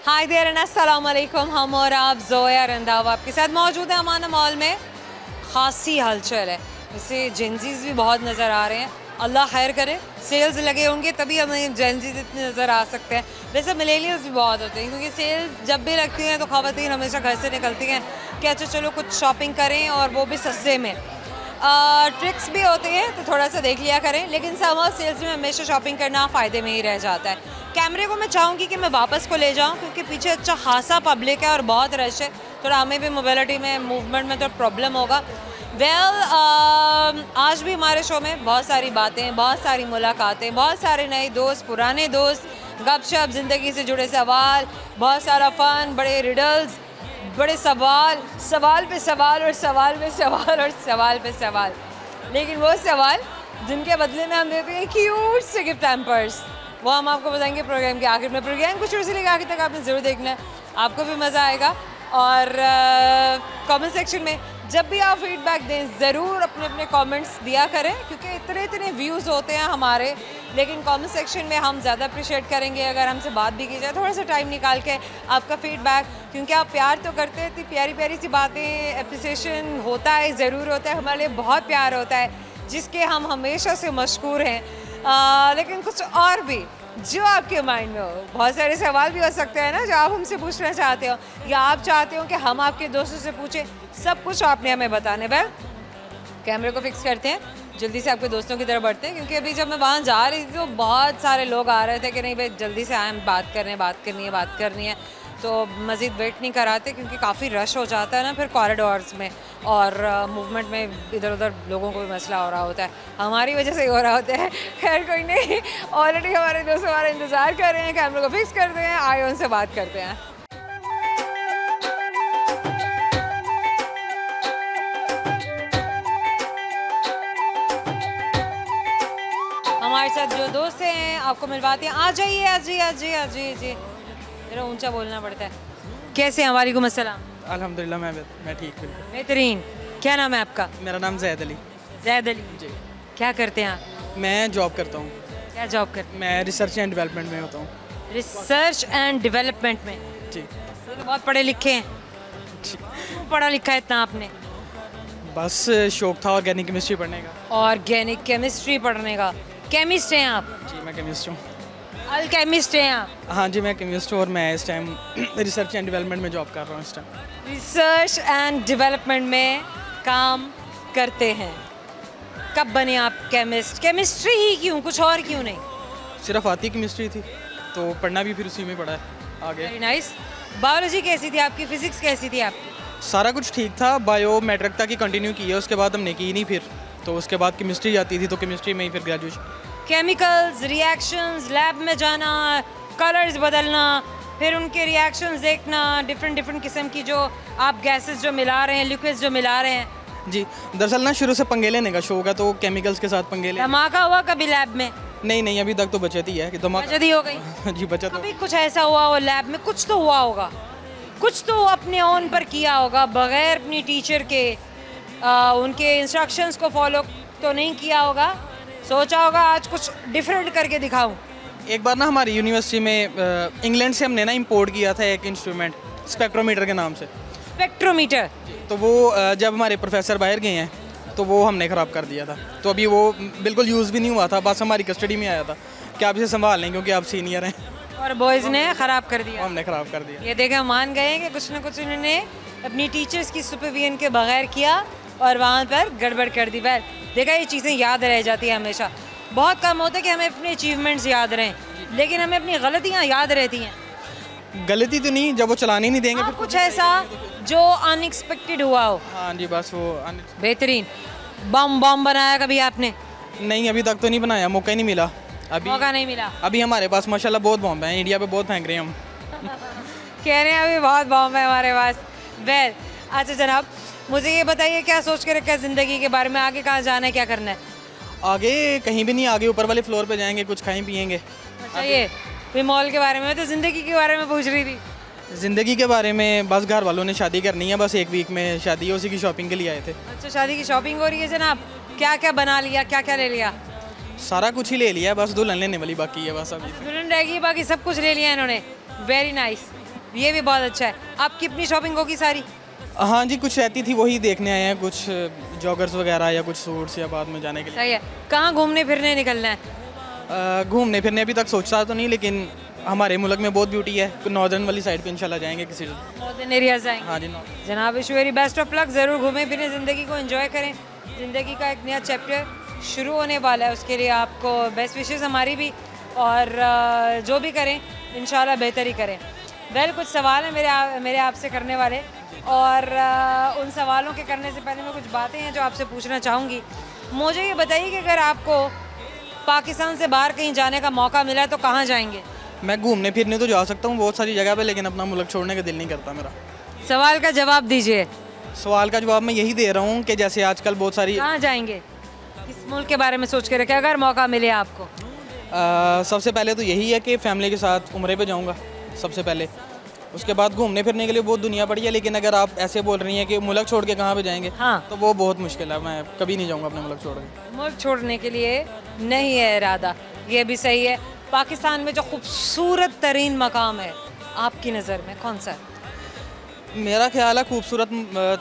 Hi there and अस्सलाम वालेकुम। हम और आप ज़ोया रंधावा आपके साथ मौजूद हैं अमाना मॉल में। खासी हलचल है, जैसे जेंजीज भी बहुत नज़र आ रहे हैं। अल्लाह खैर करे, सेल्स लगे होंगे तभी हमें जेंजीज इतने नज़र आ सकते हैं। वैसे मिलेनियल्स भी बहुत होते हैं, क्योंकि सेल्स जब भी लगती हैं तो ख़वातीन हमेशा घर से निकलती हैं कि अच्छा चलो कुछ शॉपिंग करें, और वो भी सस्ते में। ट्रिक्स भी होते हैं तो थोड़ा सा देख लिया करें, लेकिन समर सेल्स में हमेशा शॉपिंग करना फ़ायदे में ही रह जाता है। कैमरे को मैं चाहूँगी कि मैं वापस को ले जाऊँ, क्योंकि पीछे अच्छा खासा पब्लिक है और बहुत रश है। थोड़ा हमें भी मोबिलिटी में, मूवमेंट में तो प्रॉब्लम होगा। आज भी हमारे शो में बहुत सारी बातें, बहुत सारी मुलाकातें, बहुत सारे नए दोस्त, पुराने दोस्त, गपशप, ज़िंदगी से जुड़े सवाल, बहुत सारा फ़न, बड़े रिडल्स, बड़े सवाल, सवाल पे सवाल और सवाल पे सवाल और सवाल पे सवाल। लेकिन वो सवाल जिनके बदले में हम देते हैं क्यूट से गिफ्ट हैम्पर्स, वो हम आपको बताएंगे प्रोग्राम के आखिर में। प्रोग्राम को शुरू से लेकर आखिर तक आपने ज़रूर देखना है, आपको भी मज़ा आएगा। और कमेंट सेक्शन में जब भी आप फीडबैक दें, ज़रूर अपने अपने कमेंट्स दिया करें, क्योंकि इतने इतने व्यूज़ होते हैं हमारे। लेकिन कमेंट सेक्शन में हम ज़्यादा अप्रिशिएट करेंगे अगर हमसे बात भी की जाए, थोड़ा सा टाइम निकाल के आपका फीडबैक, क्योंकि आप प्यार तो करते हैं। इतनी प्यारी प्यारी सी बातें, अप्रिसिएशन होता है, ज़रूर होता है, हमारे लिए बहुत प्यार होता है, जिसके हम हमेशा से मशकूर हैं। लेकिन कुछ और भी जो आपके माइंड में हो, बहुत सारे सवाल भी हो सकते हैं ना जो आप हमसे पूछना चाहते हो, या आप चाहते हो कि हम आपके दोस्तों से पूछें, सब कुछ आपने हमें बताने। वह कैमरे को फिक्स करते हैं, जल्दी से आपके दोस्तों की तरफ बढ़ते हैं, क्योंकि अभी जब मैं वहाँ जा रही थी तो बहुत सारे लोग आ रहे थे कि नहीं भाई जल्दी से आए, हम बात कर रहे हैं, बात करनी है। तो मज़ीद वेट नहीं कराते, क्योंकि काफ़ी रश हो जाता है ना फिर कॉरिडोर्स में, और मूवमेंट में इधर उधर लोगों को भी मसला हो रहा होता है, हमारी वजह से ही हो रहा होता है। खैर कोई नहीं, ऑलरेडी हमारे दोस्त हमारा इंतज़ार कर रहे हैं, कैमरे को फिक्स करते हैं, आए उनसे बात करते हैं। हमारे साथ जो दोस्त हैं आपको मिलवाते हैं। आ जाइए, आ जाइए, आ जाइए, आ जाइए जी। मेरा ऊंचा बोलना पड़ता है। कैसे हैं? वालेकुम अस्सलाम। अल्हम्दुलिल्लाह मैं ठीक हूँ। बेहतरीन। क्या नाम है आपका? मेरा नाम जैद अली। जैद अली जी। क्या करते हैं आप? मैं जॉब करता हूँ। क्या जॉब करते हैं? मैं रिसर्च एंड डेवलपमेंट में होता हूँ। रिसर्च एंड डेवलपमेंट में? जी। तो बहुत पढ़े लिखे हैं। क्यों पढ़ा लिखा है इतना आपने? बस शौक था ऑर्गेनिक केमिस्ट्री पढ़ने का। ऑर्गेनिक केमिस्ट्री पढ़ने का। केमिस्ट हैं आप? जी मैं केमिस्ट हूँ। अल्केमिस्ट हैं आप? हाँ जी मैं केमिस्ट हूँ, और मैं इस टाइम रिसर्च एंड डेवलपमेंट में जॉब कर रहा हूँ इस टाइम। रिसर्च एंड डेवलपमेंट में काम करते हैं। कब बने आप केमिस्ट? केमिस्ट्री ही क्यों, कुछ और क्यों नहीं? सिर्फ आती केमिस्ट्री थी तो पढ़ना भी फिर उसी में पड़ा है आगे। Very nice. बायोलॉजी कैसी थी आपकी? फिजिक्स कैसी थी आपकी? सारा कुछ ठीक था। बायो मैट्रिक तक ही कंटिन्यू की है, उसके बाद हमने की नहीं फिर, तो उसके बाद केमिस्ट्री आती थी तो केमिस्ट्री में ही फिर ग्रेजुएशन। केमिकल्स, रिएक्शंस, लैब में जाना, कलर्स बदलना, फिर उनके रिएक्शंस देखना, डिफरेंट किस्म की जो आप गैसेस जो मिला रहे हैं, लिक्विड्स जो मिला रहे हैं। जी दरअसल ना शुरू से पंगे लेने का शौक है, तो केमिकल्स के साथ पंगे ले। धमाका हुआ कभी लैब में? नहीं अभी तक तो बचत ही है कि धमाका। बचत ही हो गई? जी बचत। कभी कुछ ऐसा हुआ हो लैब में, कुछ तो हुआ होगा, कुछ तो अपने ओन पर किया होगा, बगैर अपनी टीचर के उनके इंस्ट्रक्शंस को फॉलो तो नहीं किया होगा, सोचा होगा आज कुछ डिफरेंट करके दिखाऊं। एक बार ना हमारी यूनिवर्सिटी में इंग्लैंड से हमने ना इंपोर्ट किया था एक इंस्ट्रूमेंट, स्पेक्ट्रोमीटर के नाम से। स्पेक्ट्रोमीटर? तो वो जब हमारे प्रोफेसर बाहर गए हैं तो वो हमने ख़राब कर दिया था, तो अभी वो बिल्कुल यूज़ भी नहीं हुआ था, बस हमारी कस्टडी में आया था कि आप इसे संभाल लें क्योंकि आप सीनियर हैं, और बॉयज़ ने ख़राब कर दिया। हमने ख़राब कर दिया। ये देखें, मान गए हैं कि कुछ ना कुछ उन्होंने अपनी टीचर्स की सुपरविजन के बगैर किया और वहाँ पर गड़बड़ कर दी। वैल देखा, ये चीज़ें याद रह जाती हैं हमेशा। बहुत कम होता है कि हमें अपने अचीवमेंट्स याद रहें, लेकिन हमें अपनी गलतियाँ याद रहती हैं। गलती तो नहीं, जब वो चलाने नहीं देंगे। कुछ ऐसा जो अनएक्सपेक्टेड हुआ हो? हाँ जी बस वो। बेहतरीन। बम बनाया कभी आपने? नहीं अभी तक तो नहीं बनाया, मौका ही नहीं मिला। अभी मौका नहीं मिला? अभी हमारे पास माशाल्लाह बहुत बम है, इंडिया पे बहुत फेंक रहे हैं हम। कह रहे हैं अभी बहुत बम है हमारे पास। वेल अच्छा जनाब, मुझे ये बताइए क्या सोच के रखा है ज़िंदगी के बारे में? आगे कहाँ जाना है, क्या करना है? आगे कहीं भी नहीं, आगे ऊपर वाले फ्लोर पे जाएंगे, कुछ खाएं पियेंगे। अच्छा, ये कोई मॉल के बारे में? तो ज़िंदगी के बारे में पूछ रही थी। ज़िंदगी के बारे में बस घर वालों ने शादी करनी है, बस एक वीक में शादी है, उसी की शॉपिंग के लिए आए थे। अच्छा, शादी की शॉपिंग हो रही है जनाब? क्या क्या बना लिया, क्या क्या ले लिया? सारा कुछ ही ले लिया, बस दुल्हन लेने वाली बाकी है बस अभी। दुल्हन रहेगी, बाकी सब कुछ ले लिया इन्होंने। Very nice. ये भी बहुत अच्छा है। आपकी अपनी शॉपिंग होगी सारी? हाँ जी, कुछ रहती थी वही देखने आए हैं, कुछ जॉगर्स वगैरह या कुछ सूट्स या बाद में जाने के लिए। सही है। कहाँ घूमने फिरने निकलना है? घूमने फिरने अभी तक सोचता तो नहीं, लेकिन हमारे मुल्क में बहुत ब्यूटी है, नॉर्दर्न वाली साइड पे इंशाल्लाह जाएंगे किसी दिन। नॉर्दर्न एरिया जाएंगे? हाँ जी। जनाब wish very best of luck. ज़रूर घूमें फिरें, ज़िंदगी को एंजॉय करें। ज़िंदगी का एक नया चैप्टर शुरू होने वाला है, उसके लिए आपको बेस्ट विशेज़ हमारी भी, और जो भी करें इंशाल्लाह बेहतर ही करें। वेल, कुछ सवाल हैं मेरे आपसे करने वाले, और उन सवालों के करने से पहले मैं कुछ बातें हैं जो आपसे पूछना चाहूँगी। मुझे ये बताइए कि अगर आपको पाकिस्तान से बाहर कहीं जाने का मौका मिला तो कहाँ जाएंगे? मैं घूमने फिरने तो जा सकता हूँ बहुत सारी जगह पे, लेकिन अपना मुल्क छोड़ने का दिल नहीं करता मेरा। सवाल का जवाब दीजिए। सवाल का जवाब मैं यही दे रहा हूँ कि जैसे आजकल बहुत सारी। कहाँ जाएंगे? किस मुल्क के बारे में सोच के रखे अगर मौका मिले आपको? सबसे पहले तो यही है कि फैमिली के साथ उम्रे पे जाऊँगा सबसे पहले। उसके बाद घूमने फिरने के लिए बहुत दुनिया पड़ी है, लेकिन अगर आप ऐसे बोल रही हैं कि मुल्क छोड़ के कहाँ पे जाएंगे, हाँ, तो वो बहुत मुश्किल है। मैं कभी नहीं जाऊँगा अपने मुल्क छोड़ के। मुल्क छोड़ने के लिए नहीं है इरादा, ये भी सही है। पाकिस्तान में जो खूबसूरत तरीन मकाम है आपकी नज़र में कौन सा है? मेरा ख्याल है खूबसूरत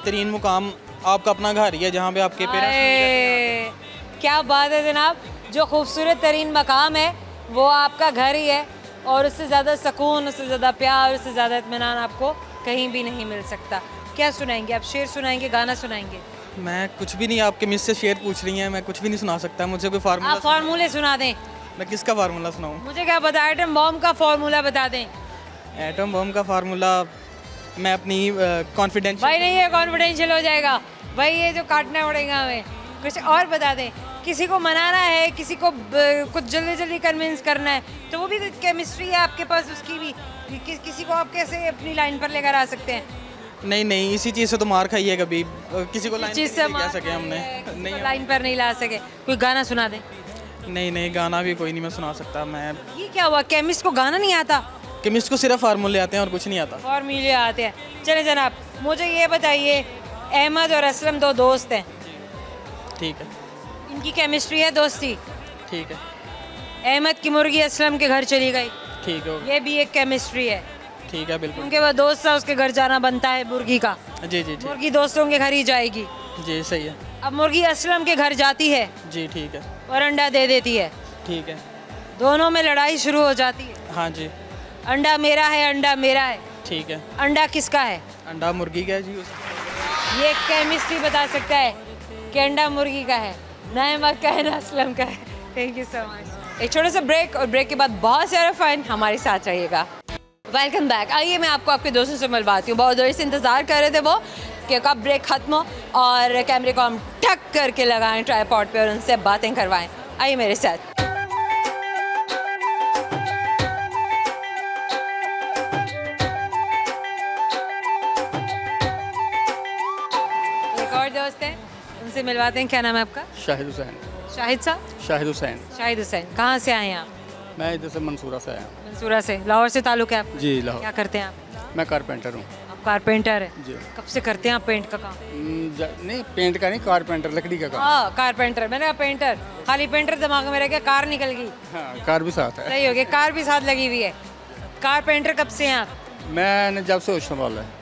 तरीन मुकाम आपका अपना घर ही है, जहाँ पे आपके पेरेंट्स। क्या बात है जनाब, जो खूबसूरत तरीन मकाम है वो आपका घर ही है, और उससे ज़्यादा सुकून, उससे ज़्यादा प्यार, उससे ज़्यादा इत्मीनान आपको कहीं भी नहीं मिल सकता। क्या सुनाएंगे आप? शेर सुनाएंगे, गाना सुनाएंगे? मैं कुछ भी नहीं, आपके मिस से शेर पूछ रही हैं, मैं कुछ भी नहीं सुना सकता। मुझे कोई फार्मूला। आप फार्मूले सुना दें। मैं किसका फार्मूला सुनाऊँ? मुझे क्या पता, एटम बॉम्ब का फार्मूला बता दें। एटम बम का फार्मूला मैं अपनी कॉन्फिडेंस। भाई नहीं, ये कॉन्फिडेंशियल हो जाएगा भाई, ये जो काटना पड़ेगा हमें। कुछ और बता दें। किसी को मनाना है, किसी को कुछ जल्दी जल्दी कन्विंस करना है, तो वो भी केमिस्ट्री है आपके पास, उसकी भी। किसी को आप कैसे अपनी लाइन पर लेकर आ सकते हैं? नहीं, इसी चीज़ से तो मार खाई है कभी। किसी को लाइन चीज़ से नहीं ला सके हमने। नहीं, लाइन पर नहीं ला सके। कोई गाना सुना दें। नहीं, गाना भी कोई नहीं मैं सुना सकता। मैं ये क्या हुआ, केमिस्ट को गाना नहीं आता? केमिस्ट को सिर्फ फार्मूले आते हैं और कुछ नहीं आता। फार्मूले आते हैं। चले जनाब, मुझे ये बताइए, अहमद और असलम दो दोस्त हैं, ठीक है, इनकी केमिस्ट्री है दोस्ती, ठीक है। अहमद की मुर्गी असलम के घर चली गई, ठीक है, ये भी एक केमिस्ट्री है। ठीक है, बिल्कुल। उनके बाद दोस्त था, उसके घर जाना बनता है मुर्गी का। जी, मुर्गी दोस्तों के घर ही जाएगी। जी, सही है। अब मुर्गी असलम के घर जाती है जी, ठीक है, और अंडा दे देती है। ठीक है। दोनों में लड़ाई शुरू हो जाती है। हाँ जी, अंडा मेरा है, अंडा मेरा है। ठीक है। अंडा किसका है? अंडा मुर्गी का है जी। ये केमिस्ट्री बता सकता है कि अंडा मुर्गी का है, ना अहमद का है ना असलम का है। Thank you so much. एक छोटा सा ब्रेक, और ब्रेक के बाद बहुत सारा फन। हमारे साथ रहिएगा। Welcome back. आइए मैं आपको आपके दोस्तों से मिलवाती हूँ। बहुत देर से इंतज़ार कर रहे थे वो कि कब ब्रेक ख़त्म हो और कैमरे को हम ठक करके लगाएं ट्राइपॉड पे और उनसे बातें करवाएं। आइए मेरे साथ। एक और दोस्त हैं, उनसे मिलवाते हैं। क्या नाम है आपका? शाहिद हुसैन। शाहिद साहब? शाहिद हुसैन। शाहिद हुसैन। कहाँ से आए हैं आप? मैं इधर से मंसूरा से आया हूँ। मंसूरा से। लाहौर से ताल्लुक़ है आपका? जी, लाहौर। क्या करते हैं आप? मैं कारपेंटर हूँ। आप कारपेंटर है? जी। कब से करते हैं आप पेंट का काम? नहीं, पेंट का नहीं, कारपेंटर, लकड़ी का काम। हाँ, कारपेंटर। मैंने कहा पेंटर, खाली पेंटर दिमाग में रह गया, कार निकल गई। हाँ, कार भी साथ है। सही हो गया, कार भी साथ लगी हुई है। कारपेंटर कब से हैं आप? मैंने जब से होश संभाला है।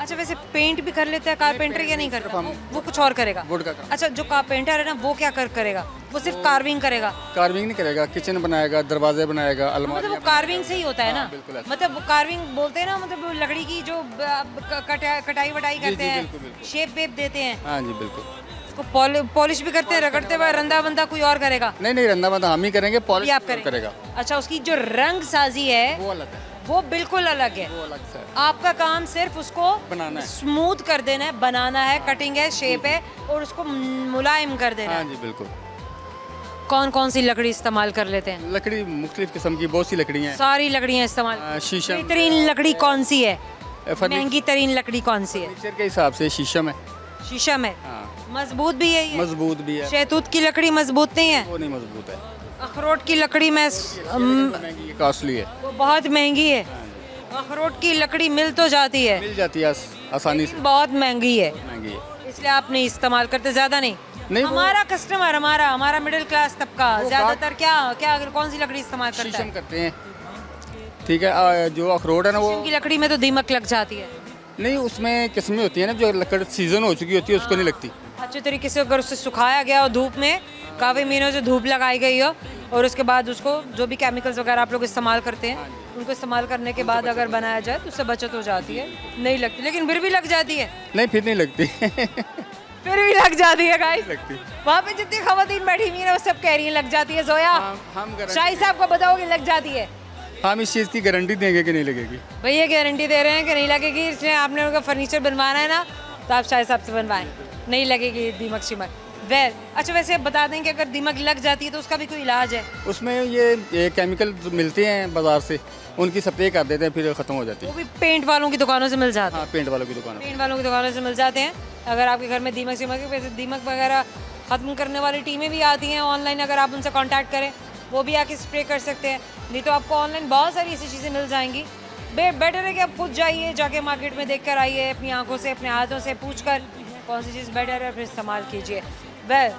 अच्छा, वैसे पेंट भी कर लेता है कारपेंटर या नहीं करता? वो कुछ और करेगा? वुड का काम। अच्छा, जो कारपेंटर है ना, वो क्या करेगा? वो सिर्फ कार्विंग करेगा? कार्विंग नहीं करेगा, किचन बनाएगा, दरवाजे बनाएगा, अलमारी। मतलब वो कार्विंग से ही होता है ना? बिल्कुल ऐसा। मतलब वो कार्विंग बोलते हैं ना, मतलब वो लकड़ी की जो कटाई वटाई करते हैं, शेप वेप देते हैं। हाँ जी, बिल्कुल। उसको पॉलिश भी करते हैं, रगड़ते हुए। रंदा बंदा कोई और करेगा? नहीं, रंदा बंदा हम ही करेंगे, पॉलिश आप करेगा। अच्छा, उसकी जो रंग साजी है वो अलग है, वो बिल्कुल अलग है। वो अलग से है। आपका काम सिर्फ उसको बनाना है, स्मूथ कर देना है, बनाना है, कटिंग है, शेप है, और उसको मुलायम कर देना हाँ है। जी, बिल्कुल। कौन कौन सी लकड़ी इस्तेमाल कर लेते हैं? लकड़ी मुख्तलिफ किस्म की बहुत सी लकड़ियाँ हैं। सारी लकड़ियाँ इस्तेमाल। शीशम। बेहतरीन लकड़ी कौन सी है? फर्नीचर महंगी तरीन लकड़ी कौन सी है? के हिसाब से शीशम है। शीशम है। हाँ, मजबूत भी है ये? मजबूत भी है। शहतूत की लकड़ी मजबूत नहीं है? वो नहीं मजबूत है। अखरोट की लकड़ी में महंगी है, कॉस्टली है। वो बहुत महंगी है। अखरोट की लकड़ी मिल तो जाती है, मिल जाती है आसानी से, बहुत महंगी है, महंगी है। इसलिए आप नहीं इस्तेमाल करते, ज्यादा नहीं। नहीं, हमारा कस्टमर, हमारा मिडिल क्लास तबका ज्यादातर क्या क्या कौन सी लकड़ी इस्तेमाल करता शीशम है? करते हैं। ठीक है। जो अखरोट है ना वो की लकड़ी में तो दीमक लग जाती है। नहीं, उसमें किस्में होती है ना, जो लकड़ सीजन हो चुकी होती है उसको नहीं लगती। अच्छे तरीके से अगर उसे सुखाया गया हो धूप में, काफ़ी महीनों से धूप लगाई गई हो, और उसके बाद उसको जो भी केमिकल्स वगैरह आप लोग इस्तेमाल करते हैं उनको इस्तेमाल करने के बाद अगर बनाया जाए तो उससे बचत हो जाती है, नहीं लगती। लेकिन फिर भी लग जाती है। नहीं, फिर नहीं लगती। फिर भी लग जाती है गाइस। लगती। वहाँ पे जितनी खवातीन बैठी हुई है वो सब कह रही हैं लग जाती है। जोया, हम शाही साहब को बताओगे लग जाती है? हम इस चीज़ की गारंटी देंगे कि नहीं लगेगी। भैया गारंटी दे रहे हैं कि नहीं लगेगी, इसलिए आपने उनका फर्नीचर बनवाना है ना तो आप शाही साहब से बनवाएं, नहीं लगेगी दीमक शिमक। वेल, अच्छा वैसे बता दें कि अगर दीमक लग जाती है तो उसका भी कोई इलाज है? उसमें ये केमिकल मिलते हैं बाजार से, उनकी स्प्रे कर देते हैं, फिर ख़त्म हो जाती वो है। भी पेंट वालों की दुकानों से मिल जाते हैं? हाँ, पेंट वालों की दुकान। पेंट वालों की दुकानों से मिल जाते हैं। अगर आपके घर में दीमक शिमक है, वैसे दीमक वगैरह ख़त्म करने वाली टीमें भी आती हैं ऑनलाइन, अगर आप उनसे कांटेक्ट करें वो भी आके स्प्रे कर सकते हैं। नहीं तो आपको ऑनलाइन बहुत सारी ऐसी चीज़ें मिल जाएंगी। बेटर है कि आप खुद जाइए, जाके मार्केट में देख कर आइए, अपनी आंखों से अपने हाथों से पूछ कर कौन सी चीज़ बेटर है फिर इस्तेमाल कीजिए। वेल,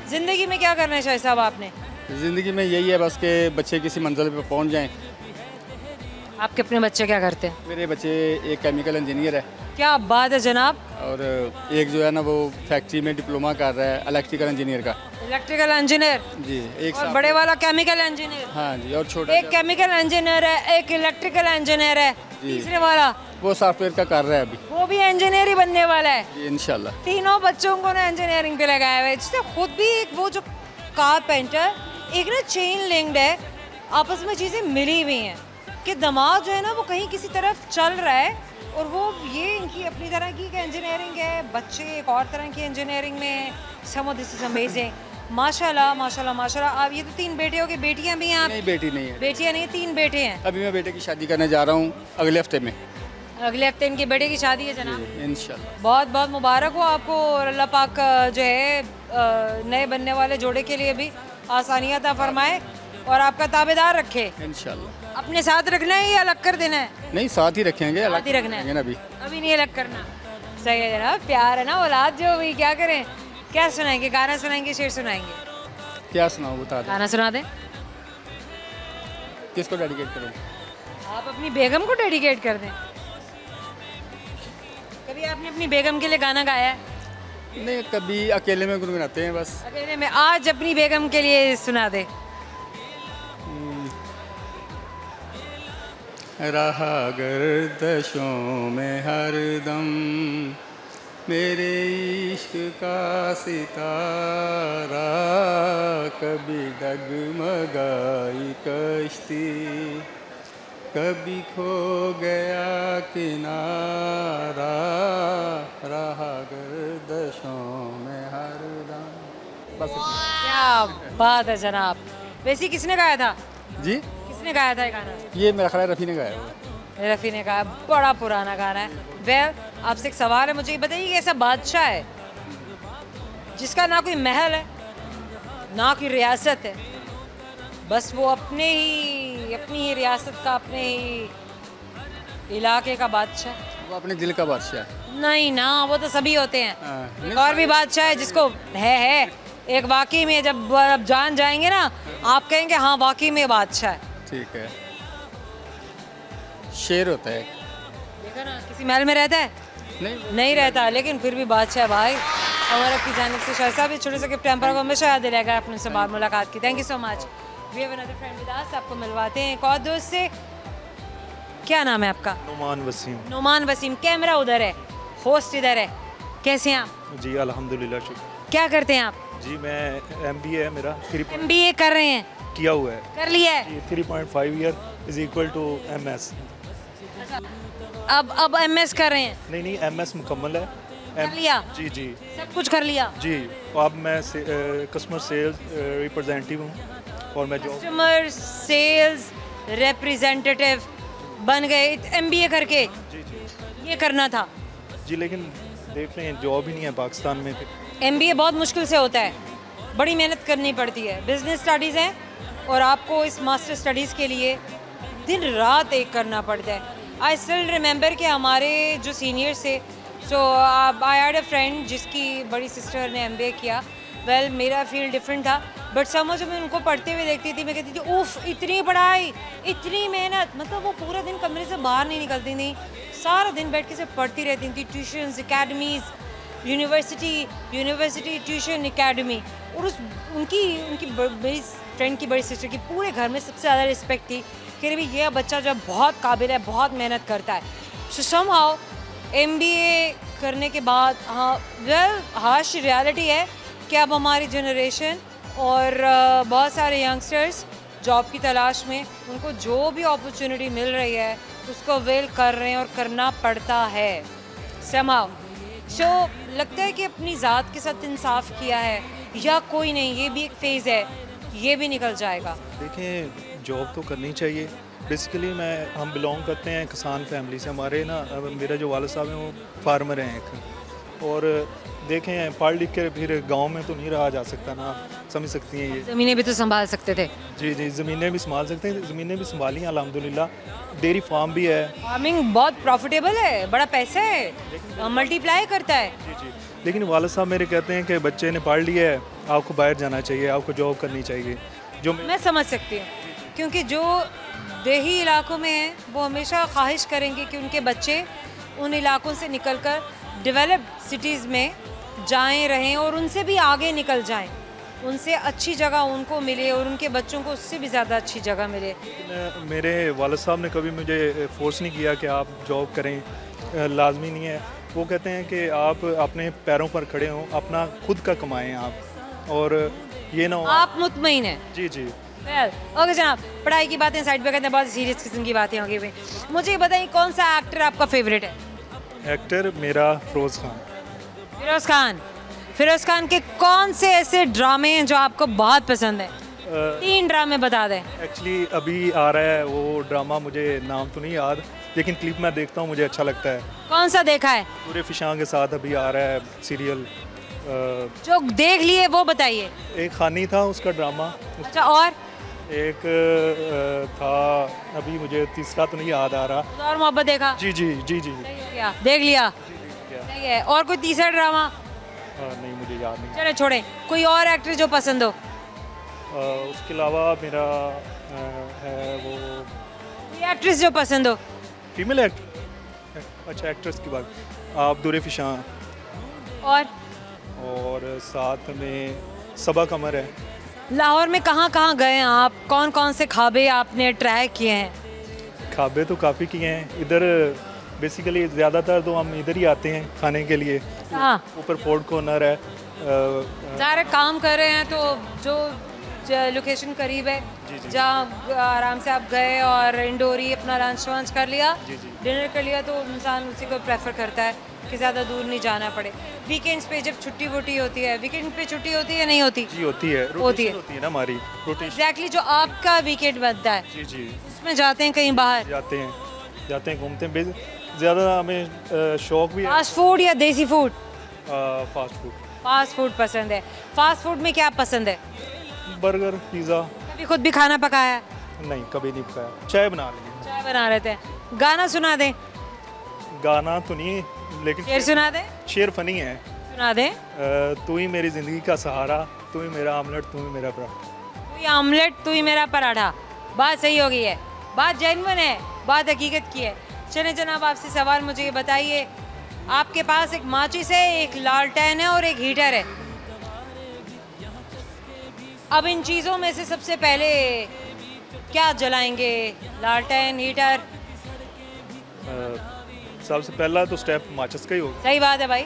ज़िंदगी में क्या करना है शाह साहब आपने? ज़िंदगी में यही है बस कि बच्चे किसी मंजिल पे पहुंच जाएं। आपके अपने बच्चे क्या करते हैं? मेरे बच्चे एक केमिकल इंजीनियर है, क्या बात है जनाब। और एक जो है ना वो फैक्ट्री में डिप्लोमा कर रहा है इलेक्ट्रिकल इंजीनियर का। इलेक्ट्रिकल इंजीनियर जी, एक और साथ। बड़े वाला केमिकल इंजीनियर। हाँ जी, और छोटा एक केमिकल इंजीनियर है, एक इलेक्ट्रिकल इंजीनियर है, तीसरे वाला वो सॉफ्टवेयर का कर रहा है अभी। वो भी इंजीनियर ही बनने वाला है। जी, इंशाल्लाह। तीनों बच्चों को ना इंजीनियरिंग पे लगाया हुआ है, जिससे खुद भी एक वो जो कारपेंटर एक ना चेन लिंक्ड है, आपस में चीज़ें मिली हुई हैं कि दिमाग जो है ना वो कहीं किसी तरफ चल रहा है, और वो ये इनकी अपनी तरह की इंजीनियरिंग है, बच्चे एक और तरह की इंजीनियरिंग में। सम दिस इज अमेजिंग। माशाल्लाह माशाल्लाह माशाल्लाह। आप ये तो 3 बेटे हो कि बेटियां भी हैं आप? नहीं, बेटी नहीं है। बेटियां नहीं, 3 बेटे हैं। अभी मैं बेटे की शादी करने जा रहा हूँ अगले हफ्ते में। अगले हफ्ते इनके बेटे की शादी है जनाब। इंशाल्लाह। बहुत बहुत मुबारक हो आपको, और अल्लाह पाक जो है नए बनने वाले जोड़े के लिए भी आसानियाँ अता फरमाए और आपका ताबेदार रखे। इंशाल्लाह। अपने साथ रखना है या अलग कर देना है? नहीं, साथ ही रखेंगे, अलग साथ ही रखना है ना अभी। अभी नहीं अलग करना। सही है जनाब, प्यार है ना औलाद जो हुई, क्या करें। क्या सुनाएंगे, गाना सुनाएंगे, शेर सुनाएंगे? क्या सुनाऊँ, बता दो। गाना सुना दें। किसको डेडिकेट करूँ? आप अपनी बेगम को डेडिकेट कर दें। कभी आपने अपनी बेगम के लिए गाना गाया है? नहीं, कभी अकेले में गुनगुनाते हैं बस। अकेले में। आज अपनी बेगम के लिए सुना दे। रहा गर्दशों में हरदम मेरे इश्क का सितारा, कभी डगमगाई कश्ती, कभी खो गया किनारा, रहा गर्दशों में हरदम। बस क्या बात है जनाब। वैसे किसने गाया था? जी, किसने गाया था ये गाना? ये मेरा ख्याल है रफ़ी ने गाया हुआ। रफ़ी ने गाया, बड़ा पुराना गाना है। वेल, आपसे एक सवाल है, मुझे ये बताइए कि ऐसा बादशाह है जिसका ना कोई महल है ना कोई रियासत है, बस वो अपनी ही रियासत का, अपने ही इलाके का बादशाह। वो अपने दिल का बादशाह है। नहीं ना, वो तो सभी होते हैं। हाँ, एक और भी बादशाह है जिसको है एक वाकई में, जब आप जान जाएंगे ना आप कहेंगे हाँ वाकई में बादशाह है। ठीक है। शेर होता है। देखा ना, किसी महल में रहता है? नहीं रहता, लेकिन फिर भी बादशाह है भाई। और आपकी जानिब से शाह साहब, छोटे से गिफ्ट को हमेशा याद दिलाएगा आपने उनसे बात मुलाकात की। Thank you so much. We have another friend with us, आपको मिलवाते हैं एक और दोस्त से। क्या नाम है आपका? नोमान वसीम। नोमान वसीम। कैमरा उधर है, होस्ट इधर है। कैसे हैं आप? जी अल्हम्दुलिल्लाह, शुक्र। क्या करते हैं आप? जी मैं MBA है मेरा, MBA कर रहे हैं? किया हुआ है। कर लिया है? 3.5 year is equal to MS। अब MS कर रहे हैं? नहीं MS मुकम्मल है। कर लिया? जी जी सब कुछ कर लिया? जी। अब मैं कस्टमर सेल्स रिप्रेजेंटेटिव हूँ और मैं जॉब। कस्टमर सेल्स रिप्रेजेंटेटिव बन गए MBA करके? जी जी ये करना था जी, लेकिन देख रहे हैं जॉब ही नहीं है पाकिस्तान में। MBA बहुत मुश्किल से होता है, बड़ी मेहनत करनी पड़ती है। बिजनेस स्टडीज़ हैं और आपको इस मास्टर स्टडीज़ के लिए दिन रात एक करना पड़ता है। आई स्टिल रिमेंबर कि हमारे जो सीनियर्स थे, सो आई हैड अ फ्रेंड जिसकी बड़ी सिस्टर ने MBA किया। वेल, मेरा फील्ड डिफरेंट था, बट समझो मैं उनको पढ़ते हुए देखती थी, मैं कहती थी उफ इतनी पढ़ाई, इतनी मेहनत, मतलब वो पूरा दिन कमरे से बाहर नहीं निकलती थी, सारा दिन बैठ के सिर्फ पढ़ती रहती थी। Tuitions, academies, university tuition academy. और उनकी मेरी फ्रेंड की बड़ी सिस्टर की पूरे घर में सबसे ज़्यादा रिस्पेक्ट थी कि भाई ये बच्चा जो बहुत काबिल है, बहुत मेहनत करता है। सो समहाउ MBA करने के बाद हार्श रियलिटी है कि अब हमारी जनरेशन और बहुत सारे यंगस्टर्स जॉब की तलाश में, उनको जो भी अपॉर्चुनिटी मिल रही है उसको अवेल कर रहे हैं और करना पड़ता है समहाउ। सो लगता है कि अपनी ज़ात के साथ इंसाफ किया है या कोई नहीं, ये भी एक फेज़ है, ये भी निकल जाएगा। देखें, जॉब तो करनी चाहिए। बेसिकली हम बिलोंग करते हैं किसान फैमिली से। हमारे ना मेरा जो वालिद साहब हैं वो फार्मर हैं एक, और देखें पढ़ लिख के फिर गांव में तो नहीं रहा जा सकता ना, समझ सकती हैं ये। ज़मीनें भी तो संभाल सकते थे। जी, ज़मीनें भी संभाल सकते हैं, ज़मीनें भी संभाली हैं अल्हम्दुलिल्लाह। डेयरी फार्म भी है। फार्मिंग बहुत प्रॉफिटेबल है, बड़ा पैसा है, मल्टीप्लाई करता है। जी, लेकिन वालिद साहब मेरे कहते हैं कि बच्चे ने पढ़ लिया है, आपको बाहर जाना चाहिए, आपको जॉब करनी चाहिए। जो मैं समझ सकती हूँ, क्योंकि जो देही इलाकों में हैं वो हमेशा ख्वाहिश करेंगे कि उनके बच्चे उन इलाकों से निकलकर डेवलप्ड सिटीज़ में जाएं, रहें और उनसे भी आगे निकल जाएं, उनसे अच्छी जगह उनको मिले और उनके बच्चों को उससे भी ज़्यादा अच्छी जगह मिले। मेरे वालिद साहब ने कभी मुझे फोर्स नहीं किया कि आप जॉब करें, लाजमी नहीं है। वो कहते हैं कि आप अपने पैरों पर खड़े हों, अपना खुद का कमाएं आप, और ये ना हो आप मुतमईन हैं। जी। ओके जनाब, पढ़ाई की बातें साइड पे करते हैं, बहुत सीरियस किस्म की बातें होंगी भाई। मुझे ये बताइए कौन सा एक्टर आपका फेवरेट है? एक्टर मेरा फिरोज़ खान। फिरोज़ खान के कौन से ऐसे ड्रामे हैं जो आपको बहुत पसंद है? 3 ड्रामे बता दें। एक्चुअली अभी आ रहा है वो ड्रामा, मुझे नाम तो नहीं याद, लेकिन क्लिप मैं देखता हूँ, मुझे अच्छा लगता है। कौन सा देखा है? पूरे फिशां के साथ अभी आ रहा है सीरियल। जो देख लिए वो बताइए। एक खानी था उसका ड्रामा। अच्छा, और एक था, अभी मुझे तीसरा तो नहीं याद आ रहा। और मोहब्बत देखा? जी। क्या देख लिया? सही है। और कोई तीसरा ड्रामा? नहीं, मुझे याद नहीं। चले छोड़े, कोई और एक्टर जो पसंद हो? उसके अलावा मेरा है वो कोई एक्ट्रेस जो पसंद हो? फीमेल एक्टर, अच्छा एक्ट्रेस की बात, आप दुरे फिशां, और साथ में सबा कमर है। लाहौर में कहाँ कहाँ गए हैं आप? कौन कौन से खाबे आपने ट्राई किए हैं? खाबे तो काफ़ी किए हैं इधर, बेसिकली ज़्यादातर तो हम इधर ही आते हैं खाने के लिए। हाँ, ऊपर फोर्ट कॉर्नर है। ज़्यादा काम कर रहे हैं तो जो लोकेशन करीब है, जहाँ आराम से आप गए और इंडोर ही अपना लंच वंच कर लिया, डिनर कर लिया, तो इंसान उसी को प्रेफर करता है कि ज़्यादा दूर नहीं जाना पड़े। वीकेंड्स पे जब छुट्टी वुट्टी होती है, वीकेंड पे छुट्टी होती है नहीं होती? जी होती है ना हमारी रोटेशन। एग्जैक्टली, जो आपका वीकेंड बनता है जी उसमें जाते हैं कहीं बाहर? जाते हैं घूमते हैं। ज़्यादा हमें शौक भी है। फास्ट फूड या देसी फूड? फास्ट फूड पसंद है। फास्ट फूड में क्या पसंद है? Burger, pizza. कभी खुद भी खाना पकाया? नहीं, कभी नहीं पकाया। चाय बना रहे थे। गाना सुना दें? गाना तो नहीं, लेकिन शेर सुना दें। शेर फनी है, सुना दें। तू ही मेरी ज़िंदगी का सहारा, तू ही मेरा आमलेट, तू ही मेरा पराठा। तू ही आमलेट, तू ही मेरा पराठा। बात सही हो गई है, बात जेन्युइन है, बात हकीकत की है। चले जनाब, आपसे सवाल मुझे ये बताइए, आपके पास एक माचिस है, एक लालटेन है और एक हीटर है। अब इन चीज़ों में से सबसे पहले क्या जलाएंगे? लालटेन, हीटर? सबसे पहला तो स्टेप माचिस का ही होगा। सही बात है भाई,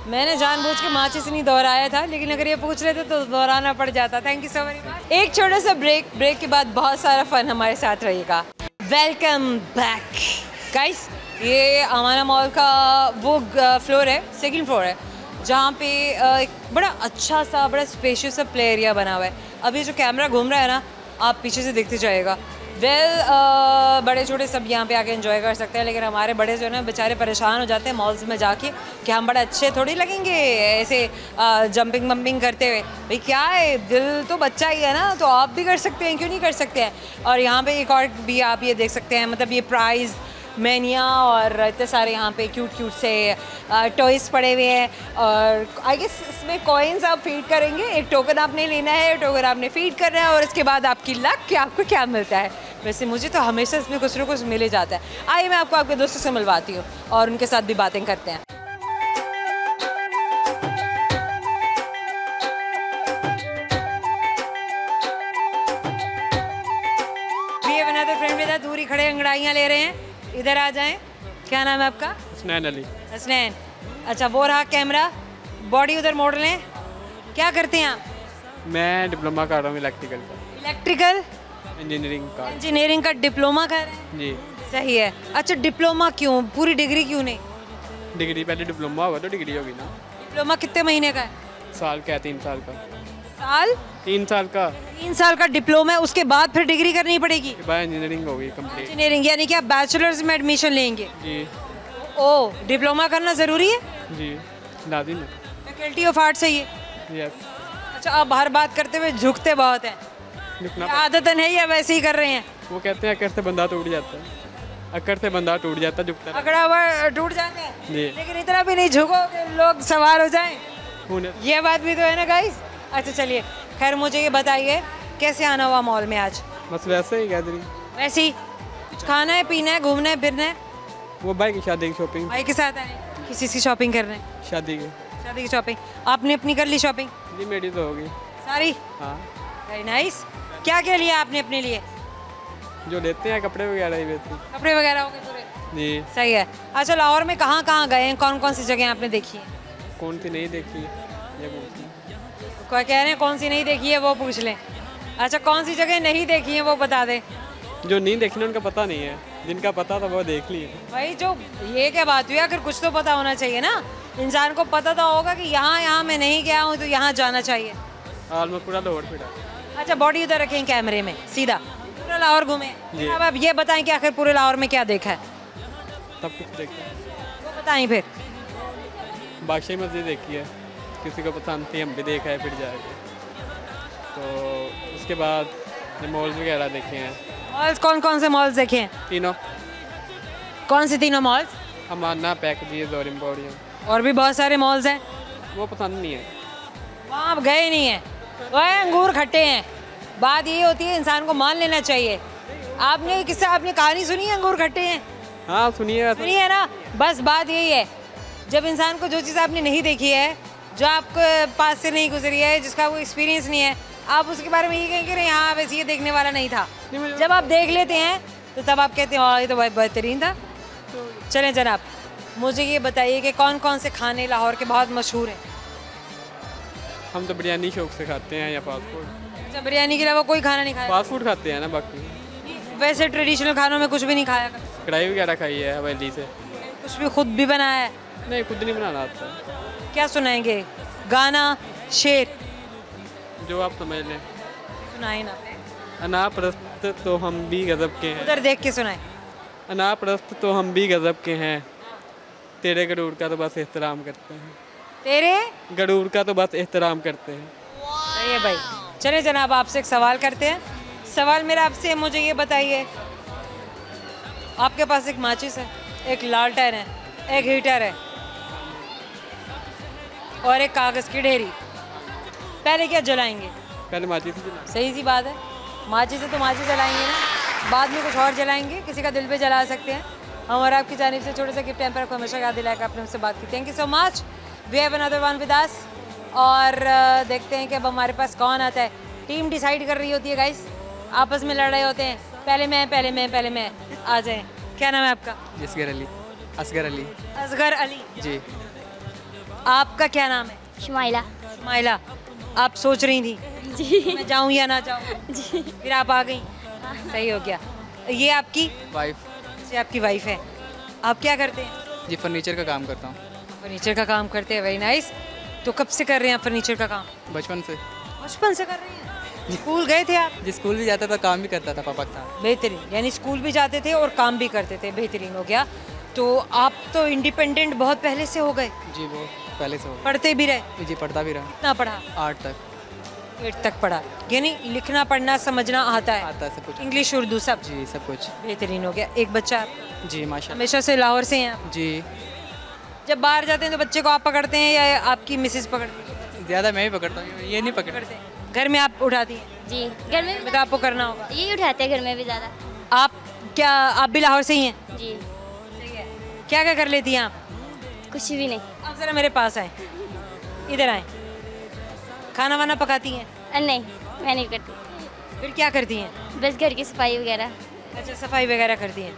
मैंने जानबूझ के माचिस नहीं दोहराया था, लेकिन अगर ये पूछ रहे थे तो दोहराना पड़ जाता। Thank you so very much. एक छोटा सा ब्रेक के बाद बहुत सारा फन हमारे साथ रहेगा। Welcome back guys. ये अमाना मॉल का वो फ्लोर है, 2nd फ्लोर है, जहाँ पे एक बड़ा अच्छा सा, बड़ा स्पेशियस सा प्ले एरिया बना हुआ है। अभी जो कैमरा घूम रहा है ना, आप पीछे से देखते जाइएगा। बड़े छोटे सब यहाँ पे आके एंजॉय कर सकते हैं, लेकिन हमारे बड़े जो है ना बेचारे परेशान हो जाते हैं मॉल्स में जाके कि हम बड़े अच्छे थोड़ी लगेंगे ऐसे जंपिंग वंपिंग करते हुए। भाई क्या है, दिल तो बच्चा ही है ना, तो आप भी कर सकते हैं, क्यों नहीं कर सकते हैं। और यहाँ पे एक और भी आप ये देख सकते हैं, मतलब ये प्राइज़ मैनिया और इतने सारे यहाँ पे क्यूट क्यूट से टॉयज़ पड़े हुए हैं। और आई गेस इसमें कॉइन्स आप फीड करेंगे, एक टोकन आपने लेना है, टोकन आपने फीड करना है और इसके बाद आपकी लक कि आपको क्या मिलता है। वैसे मुझे तो हमेशा इसमें कुछ ना कुछ मिल ही जाता है। आइए मैं आपको आपके दोस्तों से मिलवाती हूँ और उनके साथ भी बातें करते हैं। दूरी खड़े अंगड़ाइयाँ ले रहे हैं, इधर आ जाएं। क्या नाम है आपका? हसनैन अली। हसनैन, अच्छा वो रहा कैमरा, बॉडी उधर मोड़ लें। क्या करते हैं आप? मैं डिप्लोमा कर रहा हूँ इलेक्ट्रिकल का। इलेक्ट्रिकल इंजीनियरिंग का डिप्लोमा कर रहे हैं जी। सही है। अच्छा डिप्लोमा क्यों, पूरी डिग्री क्यों नहीं? डिग्री पहले डिप्लोमा होगा तो डिग्री होगी ना। डिप्लोमा कितने महीने का है? साल का है, 3 साल का। साल? 3 साल का। 3 साल का डिप्लोमा है, उसके बाद फिर डिग्री करनी पड़ेगी? उसके बाद इंजीनियरिंग होगी कंप्लीट। इंजीनियरिंग यानी कि आप बैचलर्स में एडमिशन लेंगे? जी। ओ डिप्लोमा करना ज़रूरी है? जी लाजिम है। फैकल्टी ऑफ आर्ट्स है ये? यस। अच्छा आप हर बात करते हुए झुकते बहुत हैं, लिखना आदतन है या वैसे ही कर रहे हैं? वो कहते हैं अक्कर से बंदा टूट जाता है, अक्कर से बंदा टूट जाता है, झुकता अकड़ा हुआ टूट जाता है जी। लेकिन इतना भी नहीं झुको कि लोग सवार हो जाएं, है। ये बात भी तो है ना गाइस। अच्छा चलिए खैर मुझे ये बताइए कैसे आना हुआ मॉल में आज? बस वैसे ही गैदरिंग। वैसे ही कुछ खाना है, पीना है, घूमना है, फिरना है? वो भाई की शादी की शॉपिंग। भाई के साथ आए? किसी की शॉपिंग कर रहे हैं? शादी की। शादी की शॉपिंग आपने अपनी कर ली शॉपिंग? जी मेरी तो होगी सारी। हाँ। Very nice. क्या क्या लिया आपने अपने लिए? जो लेते हैं कपड़े वगैरह ही बेचते कपड़े वगैरह हो गए पूरे? जी। सही है। अच्छा लाहौर में कहाँ कहाँ गए हैं, कौन कौन सी जगह आपने देखी है? कौन सी नहीं देखी ये पूछती। कोई कह रहे हैं कौन सी नहीं देखी है वो पूछ लें। अच्छा कौन सी जगह नहीं देखी है वो बता दें। जो नहीं देखी ना उनका पता नहीं है, जिनका पता था वो देख लिए। भाई जो ये क्या बात हुई, अगर कुछ तो पता होना चाहिए ना, इंसान को पता तो होगा कि यहाँ मैं नहीं गया हूँ तो यहाँ जाना चाहिए। हाल में पूरा लाहौर फिरा। अच्छा बॉडी उधर रखें कैमरे में सीधा, पूरा लाहौर घूमे। जी। अब आप ये बताएं कि आखिर पूरे लाहौर में क्या देखा है? सब कुछ देखा। वो बताएं फिर। बादशाही मस्जिद देखी है, किसी को पसंद थी हम भी देखा है, फिर जाएगा। तो उसके बाद मॉल्स वगैरह देखे हैं। मॉल्स कौन कौन से मॉल्स देखे हैं? तीनों। कौन से तीनों मॉल्स? हमारा पैकेज और एम्पोरियम। और भी बहुत सारे मॉल्स हैं, वो पसंद नहीं है। वहाँ आप गए नहीं हैं। वह अंगूर खट्टे हैं। बात ये होती है इंसान को मान लेना चाहिए। आपने किससे आपने कहानी सुनी है अंगूर खट्टे हैं? हाँ सुनिए। सुनी है ना। बस बात यही है, जब इंसान को जो चीज़ आपने नहीं देखी है, जो आपके पास से नहीं गुजरी है, जिसका वो एक्सपीरियंस नहीं है, आप उसके बारे में ये कहेंगे कि यहाँ वैसे ये देखने वाला नहीं था। जब आप देख लेते हैं तो तब आप कहते हैं हाँ ये तो भाई बेहतरीन था। चलें जनाब मुझे ये बताइए कि कौन कौन से खाने लाहौर के बहुत मशहूर हैं? हम तो बिरयानी शौक से खाते हैं या फास्ट फूड। अच्छा बिरयानी के अलावा कोई खाना नहीं खाया? फास्ट फूड खाते हैं ना बाकी। वैसे ट्रेडिशनल खानों में कुछ भी नहीं खाया? कढ़ाई वगैरह खाई है हवेली से। कुछ भी खुद भी बनाया है? नहीं खुद नहीं बनाना आता। क्या सुनाएंगे, गाना, शेर? जो आप समझ लें। सुनाए ना। अनापरस्त तो हम भी गजब के हैं। उधर देख के सुनाए। अनापरस्त तो हम भी गजब के हैं, तेरे गरूर का तो बस एहतराम करते हैं। तेरे गरूर का तो बस एहतराम करते हैं। सही है भाई। चले जनाब आपसे एक सवाल करते हैं। सवाल मेरा आपसे है, मुझे ये बताइए आपके पास एक माचिस है, एक लालटेन है, एक हीटर है और एक कागज़ की ढेरी, पहले क्या जलाएंगे? पहले माचिस से सही सी बात है, माचिस से तो माचिस जलाएंगे ना, बाद में कुछ और जलाएंगे, किसी का दिल पे जला सकते हैं। हम और आपकी जानिब से छोटे से गिफ्ट टाइम पर आपको हमेशा याद दिलाएगा आपने हमसे बात की। Thank you so much. We have another one with us. और देखते हैं कि अब हमारे पास कौन आता है। टीम डिसाइड कर रही होती है गाइस, आपस में लड़ रहे होते हैं, पहले मैं आ जाएं। क्या नाम है आपका? असगर अली। असगर अली असगर अली जी। आपका क्या नाम है? शुमाइला। शुमाइला। आप सोच रही थी जी मैं जाऊँ या ना जाऊँ, जी फिर आप आ गई, सही हो गया। ये आपकी वाइफ ये आपकी वाइफ है। आप क्या करते हैं? जी फर्नीचर का काम करता हूँ। फर्नीचर का काम करते हैं, वेरी नाइस। तो कब से कर रहे हैं आप फर्नीचर का काम? बचपन से। बचपन से कर रहे हैं। स्कूल गए थे आप? जी स्कूल भी जाता था, काम भी करता था पापा के साथ। बेहतरीन, यानी स्कूल भी जाते थे और काम भी करते थे, बेहतरीन हो गया। तो आप तो इंडिपेंडेंट बहुत पहले से हो गए। जी वो पहले से हो। पढ़ते भी रहे? जी पढ़ता भी रहा। कितना पढ़ा? 8 तक। 8 तक पढ़ा, यानी लिखना पढ़ना समझना आता है? आता है सब कुछ। इंग्लिश उर्दू सब? जी सब कुछ। बेहतरीन हो गया। एक बच्चा आपका? जी माशाल्लाह। हमेशा से लाहौर से हैं आप? जी जब बाहर जाते हैं तो बच्चे को आप पकड़ते हैं या आपकी मिसेज पकड़ती है? ज़्यादा मैं ही पकड़ता हूँ, ये नहीं पकड़ता। पकड़ते हैं। घर में आप उठाती हैं? जी घर में भी तो आपको करना होगा। यही उठाते हैं घर में भी ज़्यादा। आप क्या, आप भी लाहौर से ही हैं? जी क्या क्या कर लेती हैं आप? कुछ भी नहीं। आप ज़रा मेरे पास आए, इधर आए। खाना वाना पकाती हैं? नहीं मैं नहीं करती, फिर क्या करती हैं? बस घर की सफाई वगैरह। अच्छा, सफाई वगैरह करती हैं,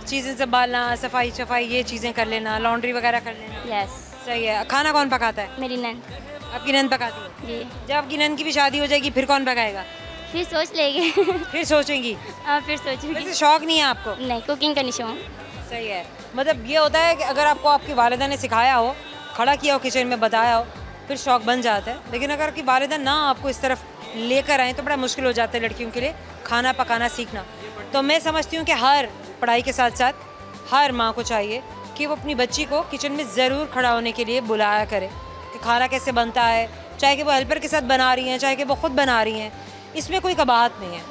चीज़ें संभालना, सफाई सफाई ये चीज़ें कर लेना, लॉन्ड्री वगैरह कर लेना। यस। सही है। खाना कौन पकाता है? मेरी नंद। आपकी नंद पकाती है? जी। जब आपकी नंद की भी शादी हो जाएगी फिर कौन पकाएगा? फिर सोच लेंगे। फिर सोचेंगी? हाँ फिर सोचूंगी। वैसे शौक नहीं है आपको? नहीं, कुकिंग का नहीं शौक। सही है। मतलब ये होता है कि अगर आपको आपकी वालिदा ने सिखाया हो, खड़ा किया हो किचन में, बताया हो, फिर शौक बन जाता है। लेकिन अगर आपकी वालिदा ना आपको इस तरफ लेकर आए तो बड़ा मुश्किल हो जाता है लड़कियों के लिए खाना पकाना सीखना। तो मैं समझती हूँ कि हर पढ़ाई के साथ साथ हर माँ को चाहिए कि वो अपनी बच्ची को किचन में ज़रूर खड़ा होने के लिए बुलाया करे कि खाना कैसे बनता है, चाहे कि वो हेल्पर के साथ बना रही हैं, चाहे कि वो खुद बना रही हैं, इसमें कोई कबाहत नहीं है।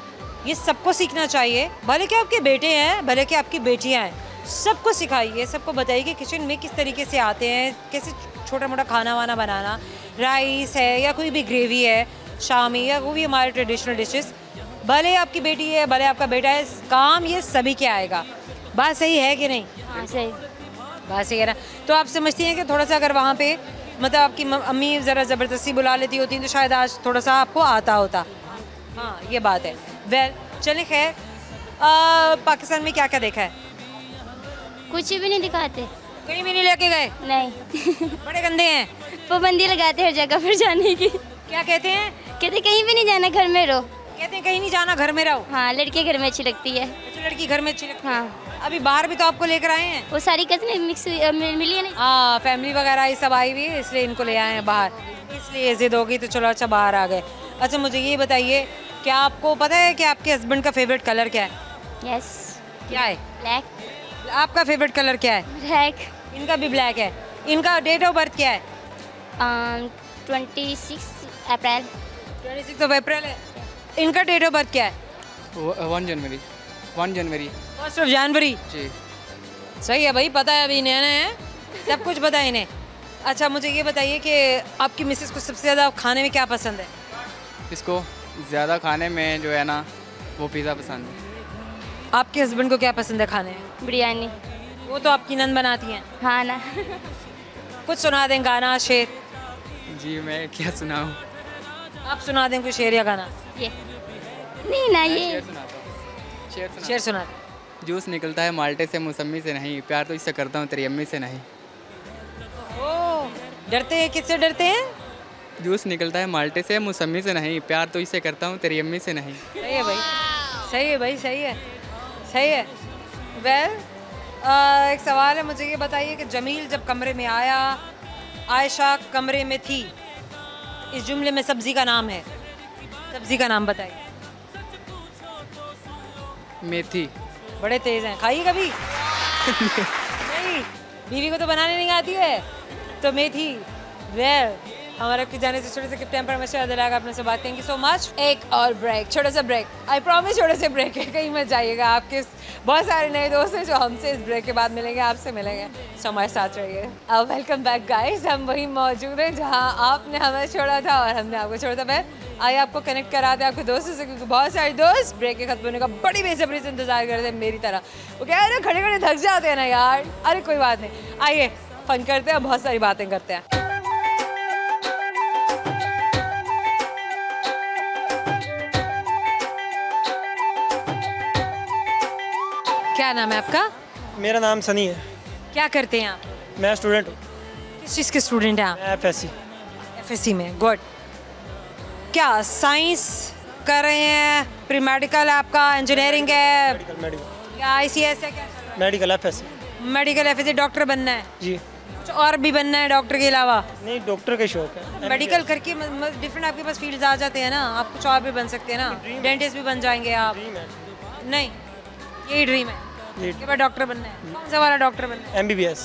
ये सबको सीखना चाहिए, भले कि आपके बेटे हैं, भले कि आपकी बेटियाँ हैं, सबको सिखाइए, सबको बताइए कि किचन में किस तरीके से आते हैं, कैसे छोटा मोटा खाना वाना बनाना, राइस है या कोई भी ग्रेवी है शामी, या वो भी हमारे ट्रेडिशनल डिशेस। भले आपकी बेटी है, भले आपका बेटा है, काम ये सभी के आएगा। बात सही है कि नहीं? हाँ सही। बात सही है ना? तो आप समझती हैं कि थोड़ा सा अगर वहाँ पे मतलब आपकी अम्मी ज़रा ज़बरदस्ती बुला लेती होती तो शायद आज थोड़ा सा आपको आता होता। हाँ ये बात है। वेल चलिए खैर, पाकिस्तान में क्या क्या देखा है? कुछ भी नहीं दिखाते। कहीं भी नहीं लेके गए? नहीं। बड़े गंदे हैं। पाबंदी लगाते हर जगह पर जाने की। क्या कहते हैं? कहते कहीं भी नहीं जाना, घर में रहो। कहते हैं कहीं नहीं जाना, घर में रहो। हाँ लड़के घर में अच्छी लगती है। अच्छा, लड़की घर में अच्छी लगती है। हाँ अभी बाहर भी तो आपको लेकर आए हैं। वो सारी कज़नें मिक्स मिली है नहीं। हाँ फैमिली वगैरह ये सब आई हुई है, इसलिए इनको ले आए हैं बाहर, इसलिए जिद होगी तो चलो अच्छा बाहर आ गए। अच्छा मुझे ये बताइए, क्या आपको पता है कि आपके हस्बैंड का फेवरेट कलर क्या है? यस। क्या है? ब्लैक। आपका फेवरेट कलर क्या है? ब्लैक। इनका भी ब्लैक है। इनका डेट ऑफ बर्थ क्या है? 26 अप्रैल। 26 अप्रैल है। इनका डेट ऑफ बर्थ क्या है? 1 जनवरी। 1 जनवरी। 1 जनवरी। जी सही है भाई, पता है, अभी नया नया है, सब कुछ पता है इन्हें। अच्छा मुझे ये बताइए कि आपकी मिसेस को सबसे ज़्यादा खाने में क्या पसंद है? इसको ज़्यादा खाने में जो है ना वो पिज़्ज़ा पसंद है। आपके हस्बैंड को क्या पसंद है खाने में? बिरयानी। वो तो आपकी नंद बनाती हैं। हाँ ना। कुछ सुना दें, गाना, शेर। जी मैं क्या सुनाऊँ? आप सुना दें कोई शेर या गाना। ये नहीं ना, ये शेर सुनाता हूँ। शेर सुना। शेर सुना दें। जूस निकलता है माल्टे से मौसमी से नहीं, प्यार तो इससे करता हूँ तेरी अम्मी से नहीं। ओह, डरते हैं? किससे डरते हैं? जूस निकलता है माल्टे से मौसमी से नहीं, प्यार तो इससे करता हूँ तेरी अम्मी से नहीं। सही है भाई, सही है भाई, सही है, सही है। वेल एक सवाल है, मुझे ये बताइए कि जमील जब कमरे में आया, आयशा कमरे में थी, इस जुमले में सब्जी का नाम है, सब्जी का नाम बताइए। मेथी। बड़े तेज हैं, खाइए कभी? नहीं, बीवी को तो बनाने नहीं आती है, तो मेथी। वेल हमारे आपके जाने से छोटे से गिफ्ट टेम्पर में से लगा अपने से बात। Thank you so much. एक और ब्रेक, छोटा सा ब्रेक, आई प्रॉमिस, छोटे से ब्रेक है, कहीं मत जाइएगा। आपके बहुत सारे नए दोस्त हैं जो हमसे इस ब्रेक के बाद मिलेंगे, आपसे मिलेंगे, सो हमारे साथ रहिए। अब वेलकम बैक गाइस, हम वहीं मौजूद हैं जहां आपने हमें छोड़ा था और हमने आपको छोड़ा था। मैं आइए आपको कनेक्ट कराते हैं आपके दोस्तों से, क्योंकि बहुत सारे दोस्त ब्रेक के खत्म होने का बड़ी बेसब्री से इंतजार कर रहे थे मेरी तरह। वो क्या है ना, खड़े खड़े थक जाते हैं ना यार। अरे कोई बात नहीं, आइए फन करते हैं, बहुत सारी बातें करते हैं। क्या नाम है आपका? मेरा नाम सनी है। क्या करते हैं आप? मैं स्टूडेंट हूँ। किस चीज़ के स्टूडेंट हैं आप? FSC। FSC में, गुड। क्या साइंस कर रहे हैं? प्री मेडिकल आपका, इंजीनियरिंग है मेडिकल या ICS है? क्या medical FSC। Medical FSC, doctor बनना है? जी। कुछ और भी बनना है डॉक्टर के अलावा? नहीं, डॉक्टर का शौक है। मेडिकल करके डिफरेंट आपके पास फील्ड्स आ जाते हैं ना, आप कुछ और भी बन सकते हैं ना, डेंटिस्ट भी बन जाएंगे आप। नहीं, यही ड्रीम है के बाद डॉक्टर बनना है। कौन सा वाला डॉक्टर बनना है? MBBS।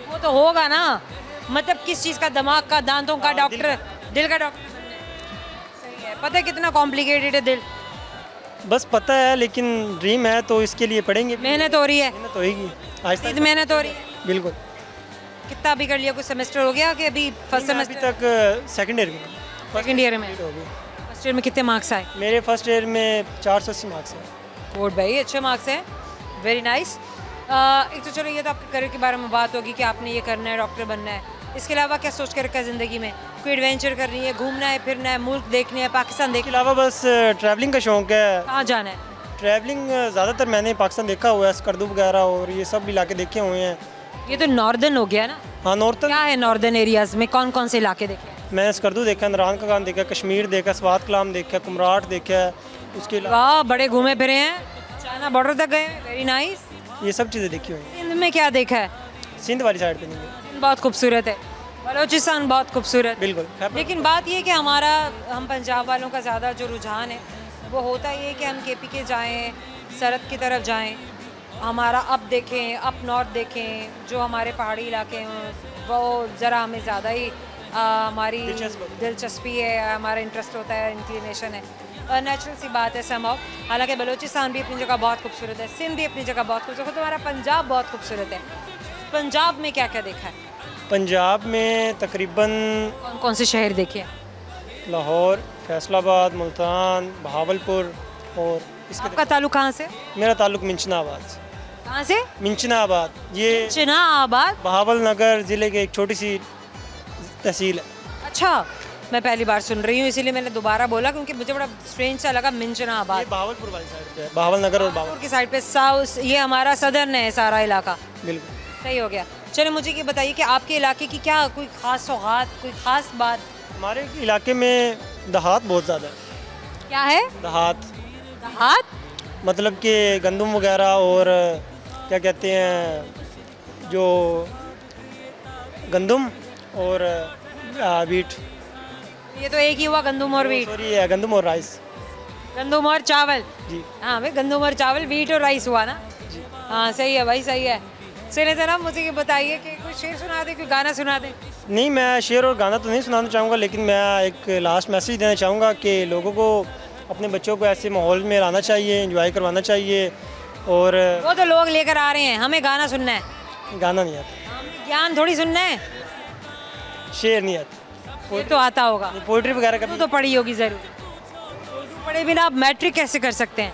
वो तो होगा ना, मतलब किस चीज़ का? दिमाग का, दांतों का डॉक्टर, दिल का डॉक्टर बनना है। सही है, पता है कितना कॉम्प्लिकेटेड है दिल, बस पता है, लेकिन ड्रीम है तो इसके लिए पढ़ेंगे। मेहनत हो रही है, मेहनत होएगी आहिस्ता इतनी मेहनत हो रही है। बिल्कुल। कितना अभी कर लिया, कुछ सेमेस्टर हो गया कि अभी फर्स्ट अभी सेमेस्टर तक सेकंड ईयर में, सेकंड ईयर में? हो गई। फर्स्ट ईयर में कितने मार्क्स आए? मेरे फर्स्ट ईयर में 480 मार्क्स हैं। गुड भाई, अच्छे मार्क्स हैं, वेरी नाइस। एक तो चलो ये तो आपके करियर के बारे में बात होगी कि आपने ये करना है, डॉक्टर बनना है। इसके अलावा क्या सोच के रखा है ज़िंदगी में? कोई एडवेंचर करनी है, घूमना है, फिरना है, मुल्क देखने है, पाकिस्तान इसके देखना अलावा बस ट्रैवलिंग का शौक है। कहाँ जाना है? ट्रैवलिंग ज़्यादातर मैंने पाकिस्तान देखा हुआ है, स्कर्दू वगैरह और ये सब इलाके देखे हुए हैं। ये तो नॉर्दर्न हो गया ना? हाँ, नॉर्थन। क्या है नॉर्दर्न एरियाज़ में, कौन कौन से इलाके देखे? मैंने स्कर्दू देखा, नरान का गान देखा, कश्मीर देखा, स्वात कलाम देखा, कुमराट देखा है। उसके अलावा वाह, बड़े घूमे फिरे हैं, चाइना बॉर्डर तक गए, वेरी नाइस। ये सब चीज़ें देखी हुई हैं। सिंध में क्या देखा है? सिंध वाली साइड पे नहीं है। सिंध बहुत खूबसूरत है, बलोचिस्तान बहुत खूबसूरत। बिल्कुल। लेकिन बात ये है कि हम पंजाब वालों का ज़्यादा जो रुझान है वो होता ये है कि हम KP के जाएं, सरहद की तरफ जाएं, हमारा अप देखें, अप नॉर्थ देखें, जो हमारे पहाड़ी इलाके हैं वो ज़रा हमें ज़्यादा ही हमारी दिलचस्पी है, हमारा इंटरेस्ट होता है, इंक्लिनेशन है, नेचुरल सी बात है समहाउ। हालांकि बलूचिस्तान भी अपनी जगह बहुत खूबसूरत है, सिंध भी अपनी जगह बहुत खूबसूरत है, तुम्हारा पंजाब बहुत खूबसूरत है। पंजाब में क्या क्या देखा है? पंजाब में तकरीबन कौन कौन से शहर देखे हैं? लाहौर, फैसलाबाद, मुल्तान, बहावलपुर और इसके आपका ताल्लुक कहाँ से? मेरा ताल्लुक मिंचनाबाद से। कहाँ से? मिंचनाबाद, ये चिनाबाद, बहावल नगर ज़िले की एक छोटी सी तहसील है। अच्छा, मैं पहली बार सुन रही हूँ, इसीलिए मैंने दोबारा बोला क्योंकि मुझे बड़ा स्ट्रेंज सा लगा। ये मिंचनाबाद बहावलपुर वाली साइड पे है, बहावल नगर और बहावल की साइड पे, साउथ, ये हमारा सदर्न है सारा इलाका। बिल्कुल। सही हो गया। चलो मुझे ये बताइए कि आपके इलाके की क्या कोई ख़ास सौगात, कोई ख़ास बात? हमारे इलाके में देहात बहुत ज़्यादा है। क्या है? देहात देहात मतलब कि गंदम वगैरह और क्या कहते हैं, जो गंदम और वीट। ये तो एक ही हुआ, गंदम और वीट। सॉरी, गंदम और राइस। गंदम और चावल। जी हाँ भाई, गंदम और चावल, वीट और राइस हुआ ना? हाँ सही है भाई, सही है। चलिए जनाब मुझे ये बताइए कि कोई शेर सुना दे, कोई गाना सुना दे। नहीं, मैं शेर और गाना तो नहीं सुनाना चाहूँगा, लेकिन मैं एक लास्ट मैसेज देना चाहूँगा कि लोगों को अपने बच्चों को ऐसे माहौल में लाना चाहिए, एंजॉय करवाना चाहिए। और वो तो लोग लेकर आ रहे हैं, हमें गाना सुनना है, गाना नहीं आता, ज्ञान थोड़ी सुनना है। शेर नहीं आता, ये तो आता होगा, पोइट्री वगैरह का तो पढ़ी होगी ज़रूर। पढ़े बिना आप मैट्रिक कैसे कर सकते हैं?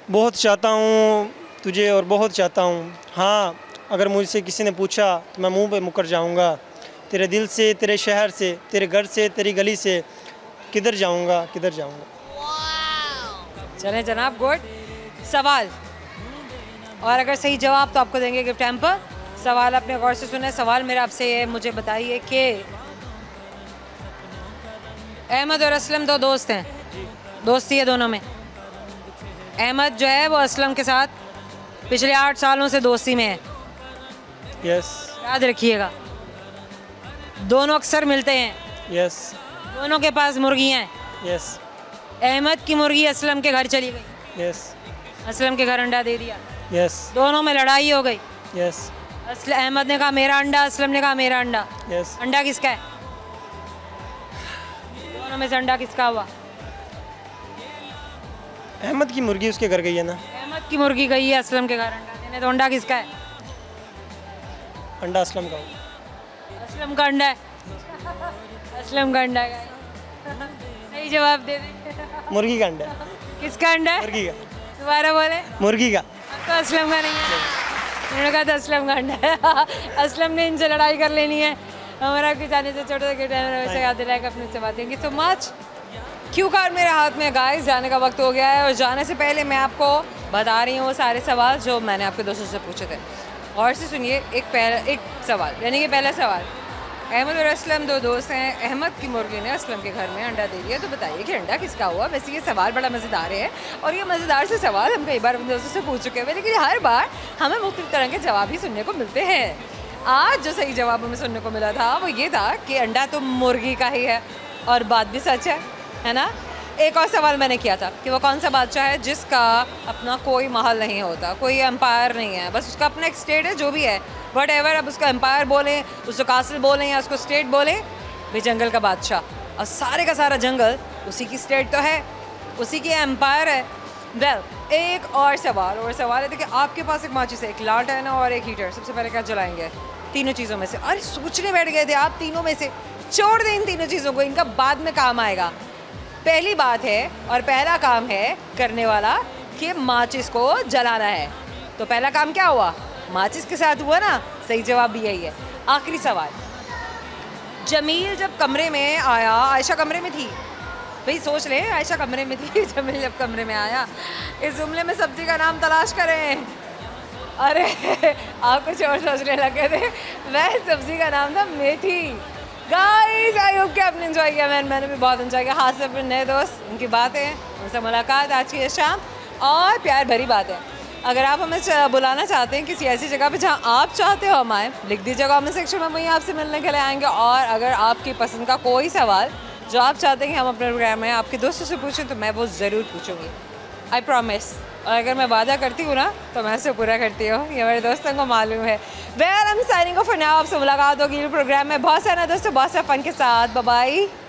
बहुत चाहता हूँ तुझे और बहुत चाहता हूँ। हाँ, अगर मुझसे किसी ने पूछा तो मैं मुंह पे मुकर जाऊँगा। तेरे दिल से, तेरे शहर से, तेरे घर से, तेरी गली से, किधर जाऊँगा, किधर जाऊँगा। चलें जनाब, गुड। सवाल, और अगर सही जवाब तो आपको देंगे गिफ्ट हैम्पर। सवाल अपने गौर से सुने। सवाल मेरा आपसे है, मुझे बताइए कि अहमद और असलम दो दोस्त हैं, दोस्ती है दोनों में। अहमद जो है वो असलम के साथ पिछले 8 सालों से दोस्ती में है। यस। याद रखिएगा, दोनों अक्सर मिलते हैं। यस। दोनों के पास मुर्गियाँ हैं। यस। अहमद की मुर्गी असलम के घर चली गई। यस। असलम के घर अंडा दे दिया। यस। दोनों में लड़ाई हो गई। यस। अहमद ने कहा मेरा अंडा, असलम ने कहा मेरा अंडा। यस। अंडा किसका है? दोनों में से अंडा किसका हुआ? अहमद की मुर्गी उसके घर गई है ना। अहमद की मुर्गी गई है असलम के घर अंडा देने, तो अंडा किसका है? अंडा असलम का हुआ। असलम का अंडा है। असलम का अंडा है। सही जवाब दे दे। मुर्गी का अंडा है। किसका अंडा है? मुर्गी का। दोबारा बोले। मुर्गी का। अब तो असलम का नहीं है। उन्होंने कहा था असलम का अंडा है। असलम ने इनसे लड़ाई कर लेनी है। हमारा कुछ जाने से छोटे से वैसे याद दिलाएगा अपने से बात। Thank you so much. Q card मेरे हाथ में गाइस, जाने का वक्त हो गया है और जाने से पहले मैं आपको बता रही हूँ वो सारे सवाल जो मैंने आपके दोस्तों से पूछे थे। और से सुनिए, एक सवाल, यानी कि पहला सवाल, अहमद और असलम दो दोस्त हैं, अहमद की मुर्गी ने असलम के घर में अंडा दे दिया, तो बताइए कि अंडा किसका हुआ? वैसे ये सवाल बड़ा मज़ेदार है और ये मज़ेदार से सवाल हम कई बार अपने दोस्तों से पूछ चुके हैं, लेकिन हर बार हमें मुख्तलिफ तरह के जवाब ही सुनने को मिलते हैं। आज जो सही जवाब हमें सुनने को मिला था वो ये था कि अंडा तो मुर्गी का ही है, और बात भी सच है ना? एक और सवाल मैंने किया था कि वो कौन सा बादशाह है जिसका अपना कोई महल नहीं होता, कोई एम्पायर नहीं है, बस उसका अपना एक स्टेट है, जो भी है वट एवर। अब उसका एम्पायर बोलें, उसको कासल बोलें या उसको स्टेट बोलें, भी जंगल का बादशाह और सारे का सारा जंगल उसी की स्टेट तो है, उसी की एम्पायर है। वेल एक और सवाल है, देखिए आपके पास एक माचिस है, एक लालटेन और एक हीटर, सबसे पहले क्या जलाएंगे? तीनों चीज़ों में से। अरे सोचने बैठ गए थे आप, तीनों में से छोड़ दें इन तीनों चीज़ों को, इनका बाद में काम आएगा। पहली बात है और पहला काम है करने वाला कि माचिस को जलाना है। तो पहला काम क्या हुआ? माचिस के साथ हुआ ना? सही जवाब भी यही है। आखिरी सवाल, जमील जब कमरे में आया, आयशा कमरे में थी भाई, सोच लें आयशा कमरे में थी, जमील जब कमरे में आया, इस जुमले में सब्जी का नाम तलाश करें। अरे आप कुछ और सोचने लगे थे, वह सब्जी का नाम था मेथी। गाइस आई होप कि आपने एंजॉय किया, मैंने भी बहुत एंजॉय किया, खास अपने नए दोस्त, उनकी बातें, उनसे मुलाकात आज की शाम, और प्यार भरी बातें। अगर आप हमें बुलाना चाहते हैं किसी ऐसी जगह पे जहां आप चाहते हो हम आएँ, लिख दीजिएगा कमेंट सेक्शन में, वहीं आपसे मिलने के लिए आएंगे। और अगर आपकी पसंद का कोई सवाल जो आप चाहते हैं कि हम अपने प्रोग्राम में आपके दोस्तों से पूछें, तो मैं वो ज़रूर पूछूंगी, आई प्रॉमिस। और अगर मैं वादा करती हूँ ना, तो मैं उसे पूरा करती हूँ, ये मेरे दोस्तों को मालूम है। Well I am signing off for now, आपसे मुलाकात होगी प्रोग्राम में बहुत सारे दोस्तों, बहुत सारे फन के साथ। Bye bye.